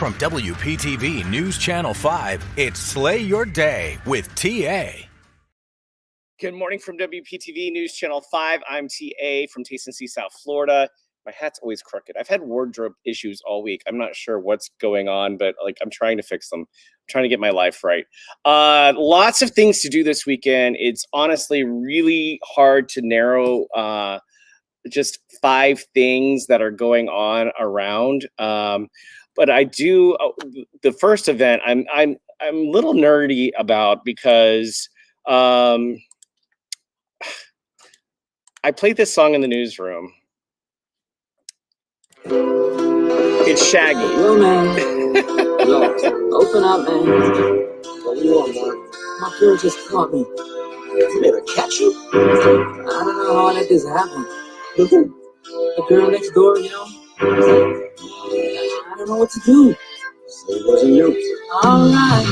From WPTV News Channel 5, it's Slay Your Day with TA. Good morning from WPTV News Channel 5. I'm TA from Tayson, South Florida. My hat's always crooked. I've had wardrobe issues all week. I'm not sure what's going on, but I'm trying to fix them. I'm trying to get my life right. Lots of things to do this weekend. It's honestly really hard to narrow just 5 things that are going on around. But I do the first event. I'm a little nerdy about because I played this song in the newsroom. It's Shaggy. Yo, man. Yo, open up, man. What do you want, man? My girl just caught me. Did they catch you? I don't know how I let this happen. The girl next door, you know? I don't know what to do. So it wasn't you. Alright.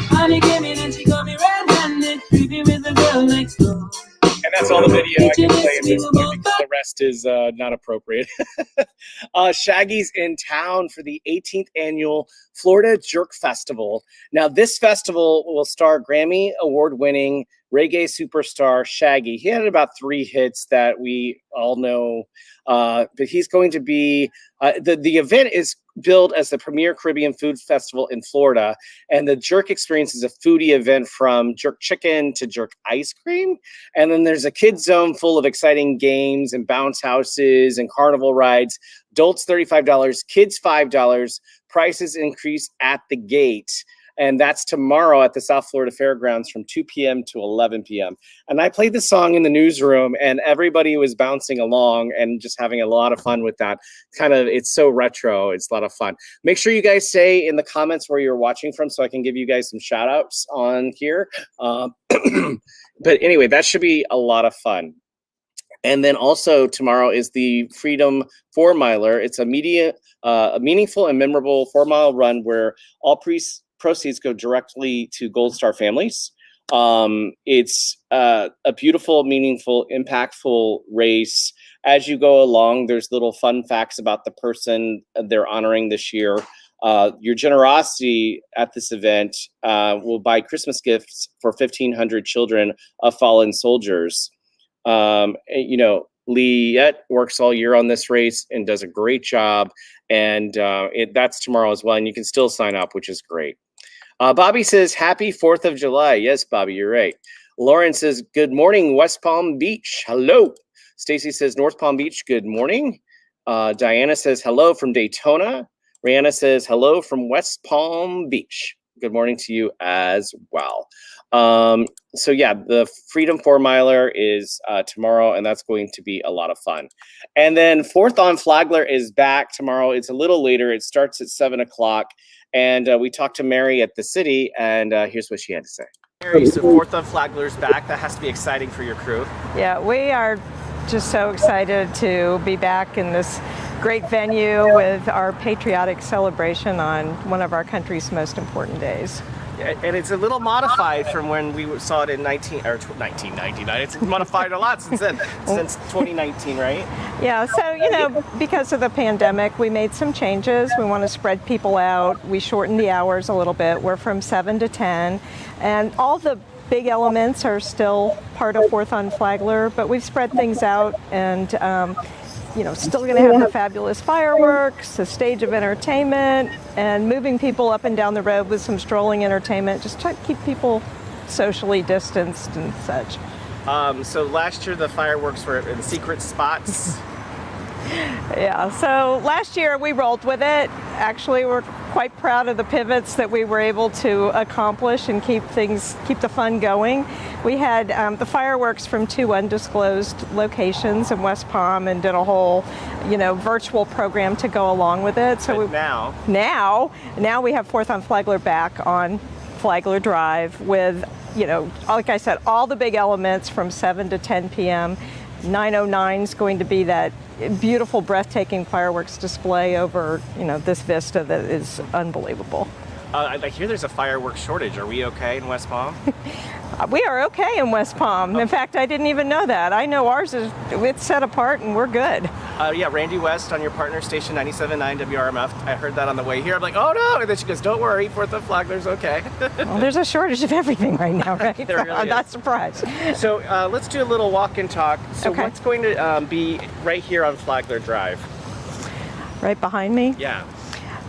Honey came in and she got me red-handed, creepy with the girl next door. And that's all the video I can play at this point because the rest is not appropriate. Shaggy's in town for the 18th annual Florida Jerk Festival. Now, this festival will star Grammy award-winning reggae superstar Shaggy. He had about 3 hits that we all know, but he's going to be the event is billed as the premier Caribbean food festival in Florida, and the Jerk experience is a foodie event from jerk chicken to jerk ice cream. And then there's a kids zone full of exciting games and bounce houses and carnival rides. Adults $35, kids $5. Prices increase at the gate. And that's tomorrow at the South Florida Fairgrounds from 2 p.m. to 11 p.m. And I played this song in the newsroom and everybody was bouncing along and just having a lot of fun with that. It's so retro. It's a lot of fun. Make sure you guys say in the comments where you're watching from so I can give you guys some shout outs on here. But anyway, that should be a lot of fun. And then also tomorrow is the Freedom 4-miler. It's a meaningful and memorable 4-mile run where all proceeds go directly to Gold Star families. It's a beautiful, meaningful, impactful race. As you go along, there's little fun facts about the person they're honoring this year. Your generosity at this event will buy Christmas gifts for 1,500 children of fallen soldiers. Liette works all year on this race and does a great job. And that's tomorrow as well. And you can still sign up, which is great. Bobby says, happy 4th of July. Yes, Bobby, you're right. Lauren says, good morning, West Palm Beach. Hello. Stacy says, North Palm Beach, good morning. Diana says, hello from Daytona. Rihanna says, hello from West Palm Beach. Good morning to you as well. So yeah, the Freedom 4-miler is tomorrow, and that's going to be a lot of fun. And then 4th on Flagler is back tomorrow. It's a little later. It starts at 7 o'clock. And we talked to Mary at the city, and here's what she had to say. Mary, so 4th on Flagler's back. That has to be exciting for your crew. Yeah, we are just so excited to be back in this great venue with our patriotic celebration on one of our country's most important days. And it's a little modified from when we saw it in 1999. It's modified a lot since then, since 2019, right? Yeah, so, because of the pandemic, we made some changes. We want to spread people out. We shortened the hours a little bit. We're from 7 to 10. And all the big elements are still part of 4th on Flagler, but we've spread things out and still going to have the fabulous fireworks, a stage of entertainment, and moving people up and down the road with some strolling entertainment, just try to keep people socially distanced and such. So last year the fireworks were in secret spots. Yeah, so last year we rolled with it. Actually, we're quite proud of the pivots that we were able to accomplish and keep the fun going. We had the fireworks from 2 undisclosed locations in West Palm and did a whole, virtual program to go along with it. So now we have 4th on Flagler back on Flagler Drive with, like I said, all the big elements from 7 to 10 p.m. 909 is going to be that beautiful, breathtaking fireworks display over, this vista that is unbelievable. I hear there's a fireworks shortage. Are we okay in West Palm? We are okay in West Palm. In fact, I didn't even know that. I know ours it's set apart and we're good. Yeah, Randy West on your partner station 97.9 WRMF. I heard that on the way here. I'm like, oh no! And then she goes, don't worry, 4th of Flagler's okay. Well, there's a shortage of everything right now, right? There really I'm is. not surprised. So let's do a little walk and talk. So Okay. what's going to be right here on Flagler Drive? Right behind me? Yeah.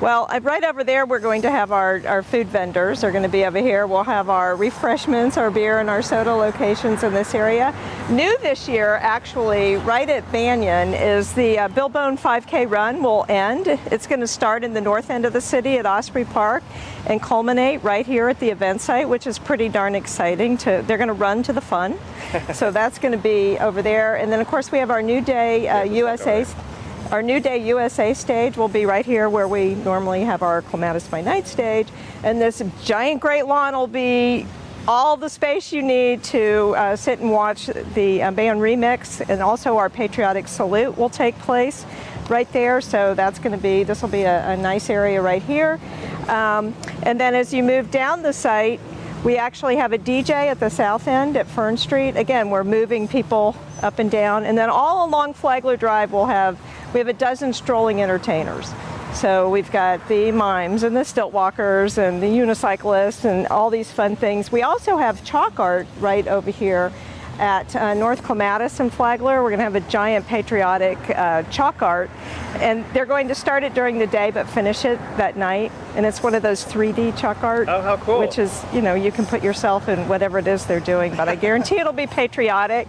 Well, right over there, we're going to have our food vendors are going to be over here. We'll have our refreshments, our beer, and our soda locations in this area. New this year, actually, right at Banyan, is the Billbone 5K run will end. It's going to start in the north end of the city at Osprey Park and culminate right here at the event site, which is pretty darn exciting. They're going to run to the fun. So that's going to be over there. And then, of course, we have our New Day USA. Our New Day USA stage will be right here where we normally have our Clematis by Night stage. And this giant great lawn will be all the space you need to sit and watch the band remix, and also our patriotic salute will take place right there. So this will be a nice area right here. And then as you move down the site, we actually have a DJ at the south end at Fern Street. Again, we're moving people up and down. And then all along Flagler Drive, we have a dozen strolling entertainers. So we've got the mimes and the stilt walkers and the unicyclists and all these fun things. We also have chalk art right over here at North Clematis and Flagler. We're going to have a giant patriotic chalk art, and they're going to start it during the day but finish it that night. And it's one of those 3D chalk art. Oh, how cool. Which is, you can put yourself in whatever it is they're doing, but I guarantee it'll be patriotic.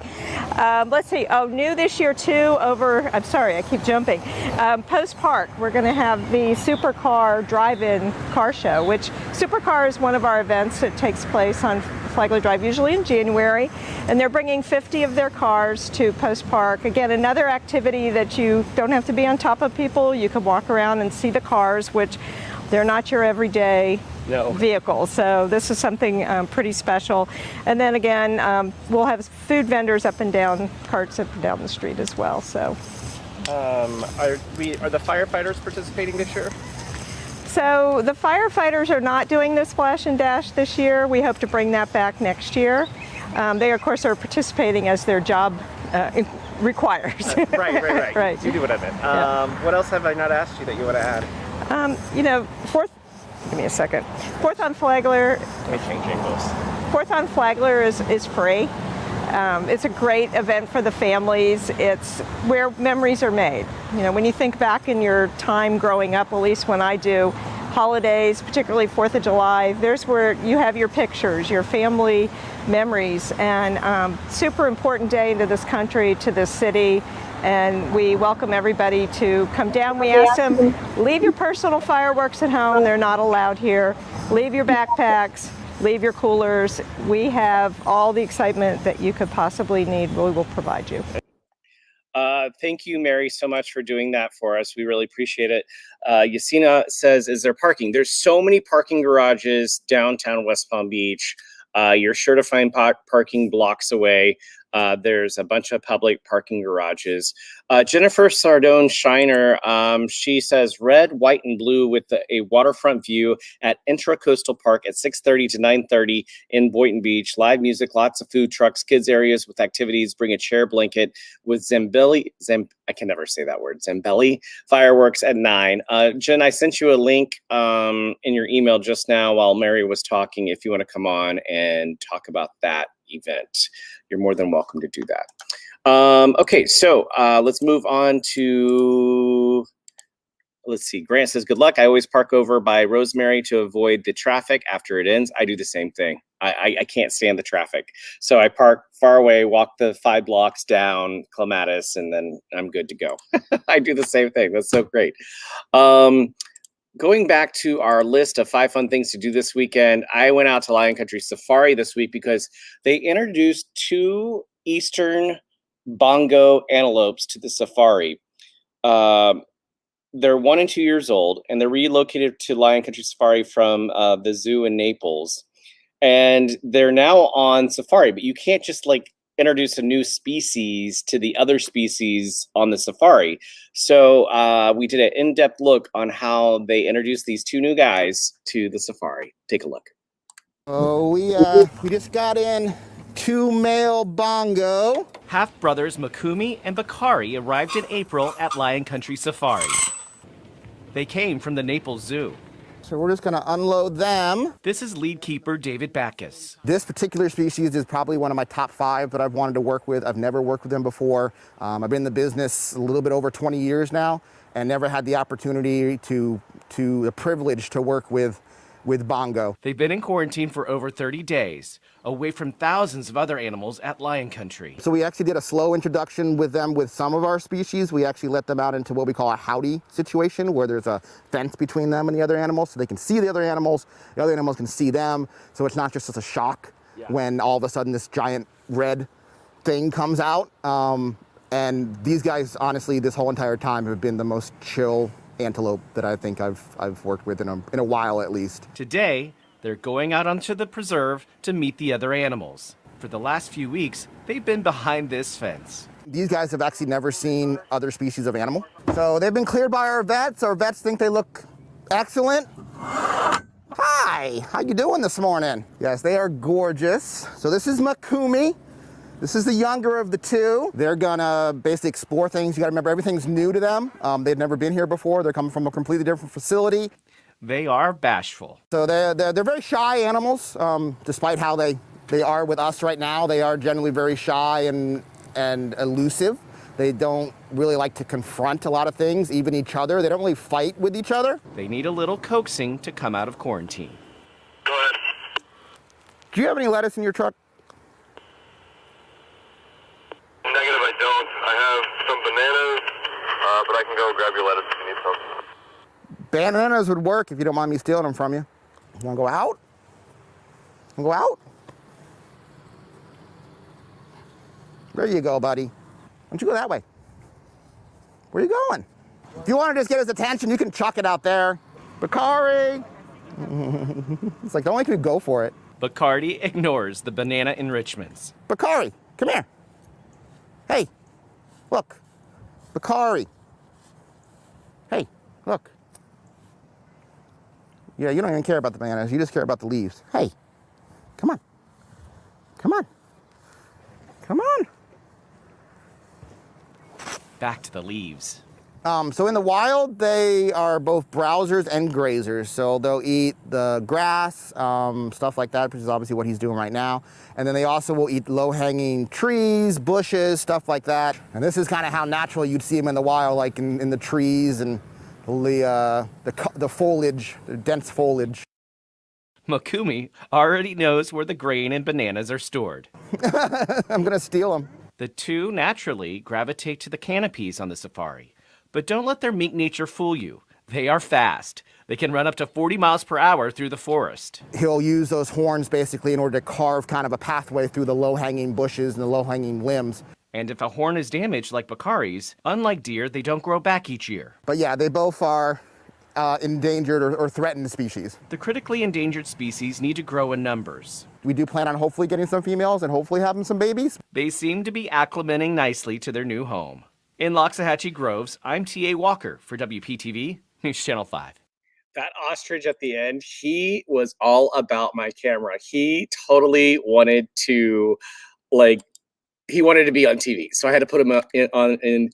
Let's see, new this year too, I'm sorry, I keep jumping. Post Park, we're going to have the Supercar drive-in car show, which Supercar is one of our events that takes place on Flagler Drive, usually in January, and they're bringing 50 of their cars to Post Park. Again, another activity that you don't have to be on top of people. You can walk around and see the cars, which they're not your everyday vehicle. So this is something pretty special. And then again, we'll have food vendors up and down, carts up and down the street as well. So, are the firefighters participating this year? So the firefighters are not doing the splash and dash this year. We hope to bring that back next year. They, of course, are participating as their job requires. Right. Right. You do what I meant. Yeah. What else have I not asked you that you want to add? Give me a second. 4th on Flagler. Let me change angles. 4th on Flagler is free. It's a great event for the families. It's where memories are made. When you think back in your time growing up, at least when I do, holidays, particularly 4th of July, there's where you have your pictures, your family memories, and super important day to this country, to this city. And we welcome everybody to come down. We ask them, leave your personal fireworks at home. They're not allowed here. Leave your backpacks, leave your coolers. We have all the excitement that you could possibly need. We will provide you. Thank you, Mary, so much for doing that for us. We really appreciate it. Yasina says, is there parking? There's so many parking garages downtown West Palm Beach. You're sure to find parking blocks away. There's a bunch of public parking garages. Jennifer Sardone Shiner, she says red, white, and blue with a waterfront view at Intracoastal Park at 6:30 to 9:30 in Boynton Beach. Live music, lots of food trucks, kids areas with activities. Bring a chair, blanket with I can never say that word. Zambelli fireworks at 9. Jen, I sent you a link in your email just now while Mary was talking. If you want to come on and talk about that event, you're more than welcome to do that. Okay, so let's move on to, let's see. Grant says, good luck. I always park over by Rosemary to avoid the traffic after it ends. I do the same thing. I can't stand the traffic. So I park far away, walk the 5 blocks down Clematis, and then I'm good to go. I do the same thing. That's so great. Going back to our list of 5 fun things to do this weekend, I went out to Lion Country Safari this week because they introduced 2 Eastern bongo antelopes to the safari. They're 1 and 2 years old, and they're relocated to Lion Country Safari from the zoo in Naples. And they're now on safari, but you can't just introduce a new species to the other species on the safari. So we did an in-depth look on how they introduced these two new guys to the safari. Take a look. Oh, we just got in 2 male bongo. Half-brothers Makumi and Bakari arrived in April at Lion Country Safari. They came from the Naples Zoo. So we're just gonna unload them. This is lead keeper David Backus. This particular species is probably one of my top 5 that I've wanted to work with. I've never worked with them before. I've been in the business a little bit over 20 years now and never had the opportunity the privilege to work with bongo. They've been in quarantine for over 30 days, away from thousands of other animals at Lion Country. So we actually did a slow introduction with them with some of our species. We actually let them out into what we call a howdy situation, where there's a fence between them and the other animals, so they can see the other animals can see them, so it's not just as a shock when all of a sudden this giant red thing comes out. And these guys, honestly, this whole entire time have been the most chill antelope that I think I've worked with in a while at least. Today, they're going out onto the preserve to meet the other animals. For the last few weeks, they've been behind this fence. These guys have actually never seen other species of animal. So they've been cleared by our vets. Our vets think they look excellent. Hi, how you doing this morning? Yes, they are gorgeous. So this is Makumi. This is the younger of the two. They're gonna basically explore things. You gotta remember, everything's new to them. They've never been here before. They're coming from a completely different facility. They are bashful. So they're very shy animals, despite how they are with us right now. They are generally very shy and elusive. They don't really like to confront a lot of things, even each other. They don't really fight with each other. They need a little coaxing to come out of quarantine. Go ahead. Do you have any lettuce in your truck? Negative, I don't. I have some bananas, but I can go grab your lettuce if you need some. Bananas would work if you don't mind me stealing them from you. You wanna go out? Wanna go out? There you go, buddy. Why don't you go that way? Where are you going? If you want to just get his attention, you can chuck it out there. Bakari! It's like, don't make me go for it. Bacardi ignores the banana enrichments. Bakari, come here. Hey, look. Bakari. Hey, look. Yeah, you don't even care about the bananas. You just care about the leaves. Hey, come on. Come on. Come on. Back to the leaves. So in the wild, they are both browsers and grazers. So they'll eat the grass, stuff like that, which is obviously what he's doing right now. And then they also will eat low-hanging trees, bushes, stuff like that. And this is kind of how natural you'd see them in the wild, like in the trees and the foliage, the dense foliage. Makumi already knows where the grain and bananas are stored. I'm gonna steal them. The two naturally gravitate to the canopies on the safari. But don't let their meek nature fool you. They are fast. They can run up to 40 miles per hour through the forest. He'll use those horns basically in order to carve kind of a pathway through the low-hanging bushes and the low-hanging limbs. And if a horn is damaged like Bakari's, unlike deer, they don't grow back each year. But yeah, they both are endangered or threatened species. The critically endangered species need to grow in numbers. We do plan on hopefully getting some females and hopefully having some babies. They seem to be acclimating nicely to their new home. In Loxahatchee Groves, I'm T.A. Walker for WPTV News Channel 5. That ostrich at the end, he was all about my camera. He totally wanted to, he wanted to be on TV. So I had to put him on in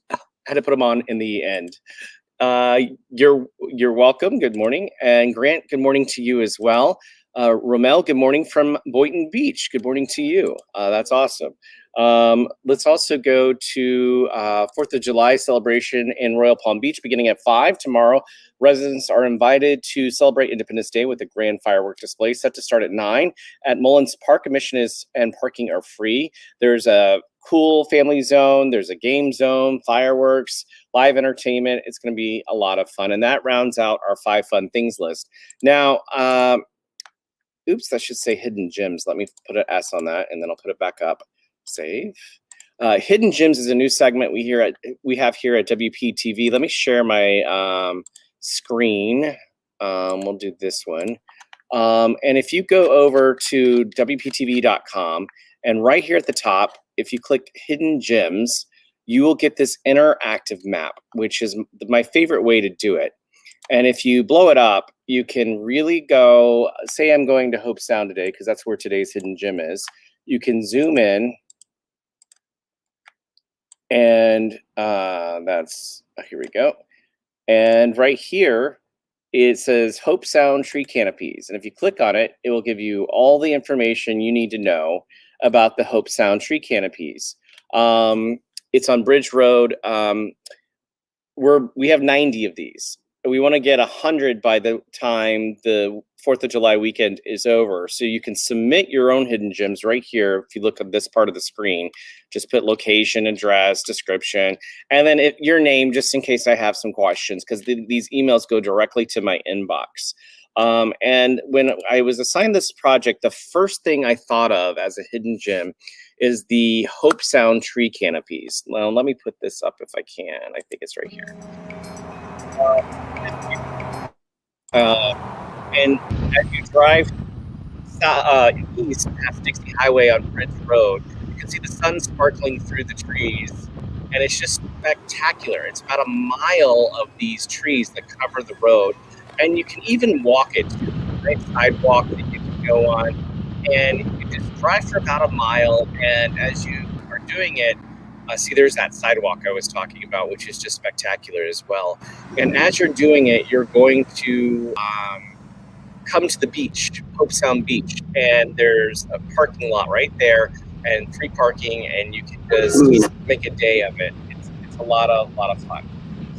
the end. You're welcome. Good morning. And Grant, good morning to you as well. Romel, good morning from Boynton Beach. Good morning to you. That's awesome. Let's also go to 4th of July celebration in Royal Palm Beach beginning at 5 tomorrow. Residents are invited to celebrate Independence Day with a grand firework display set to start at 9 at Mullins Park. Admission and parking are free. There's a cool family zone. There's a game zone, fireworks, live entertainment. It's going to be a lot of fun. And that rounds out our 5 fun things list. Now, oops, that should say hidden gems. Let me put an S on that and then I'll put it back up. Save. Hidden Gems is a new segment we have here at WPTV. Let me share my screen. We'll do this one. And if you go over to WPTV.com and right here at the top, if you click Hidden Gems, you will get this interactive map, which is my favorite way to do it. And if you blow it up, you can really go, say I'm going to Hope Sound today, because that's where today's hidden gem is. You can zoom in, and here we go. And right here, it says Hope Sound tree canopies. And if you click on it, it will give you all the information you need to know about the Hope Sound tree canopies. It's on Bridge Road. We have 90 of these. We want to get 100 by the time the 4th of July weekend is over. So you can submit your own hidden gems right here. If you look at this part of the screen, just put location, address, description, and then your name, just in case I have some questions, because these emails go directly to my inbox. And when I was assigned this project, the first thing I thought of as a hidden gem is the Hope Sound tree canopies. Well, let me put this up if I can. I think it's right here. And as you drive east past Dixie Highway on Bridge Road, you can see the sun sparkling through the trees, and it's just spectacular. It's about a mile of these trees that cover the road, and you can even walk it. There's a nice sidewalk that you can go on, and you just drive for about a mile, and as you are doing it, see, there's that sidewalk I was talking about, which is just spectacular as well. And as you're doing it, you're going to come to the beach, Hope Sound Beach, and there's a parking lot right there and free parking, and you can just make a day of it. It's a lot of fun.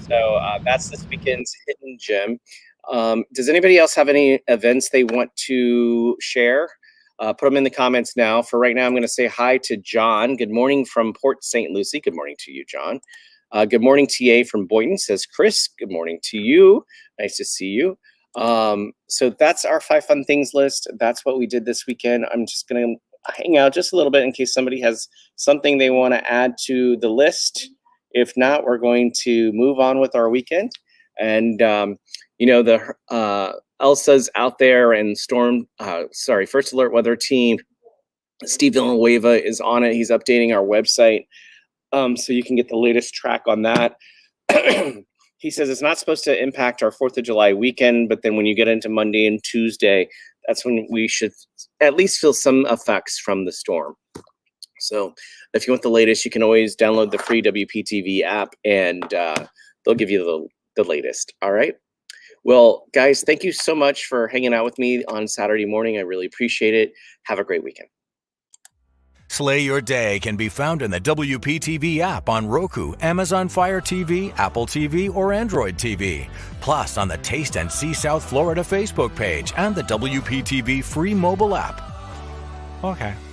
So that's this weekend's hidden gem. Does anybody else have any events they want to share? Put them in the comments now. For right now, I'm going to say hi to John. Good morning from Port St. Lucie. Good morning to you, John. Good morning, TA from Boynton, says Chris. Good morning to you. Nice to see you. So that's our 5 fun things list. That's what we did this weekend. I'm just going to hang out just a little bit in case somebody has something they want to add to the list. If not, we're going to move on with our weekend. And, the Elsa's out there, and First Alert Weather Team, Steve Villanueva is on it. He's updating our website, so you can get the latest track on that. He says it's not supposed to impact our 4th of July weekend, but then when you get into Monday and Tuesday, that's when we should at least feel some effects from the storm. So if you want the latest, you can always download the free WPTV app, and they'll give you the latest. All right. Well, guys, thank you so much for hanging out with me on Saturday morning. I really appreciate it. Have a great weekend. Slay Your Day can be found in the WPTV app on Roku, Amazon Fire TV, Apple TV, or Android TV. Plus on the Taste and See South Florida Facebook page and the WPTV free mobile app. Okay.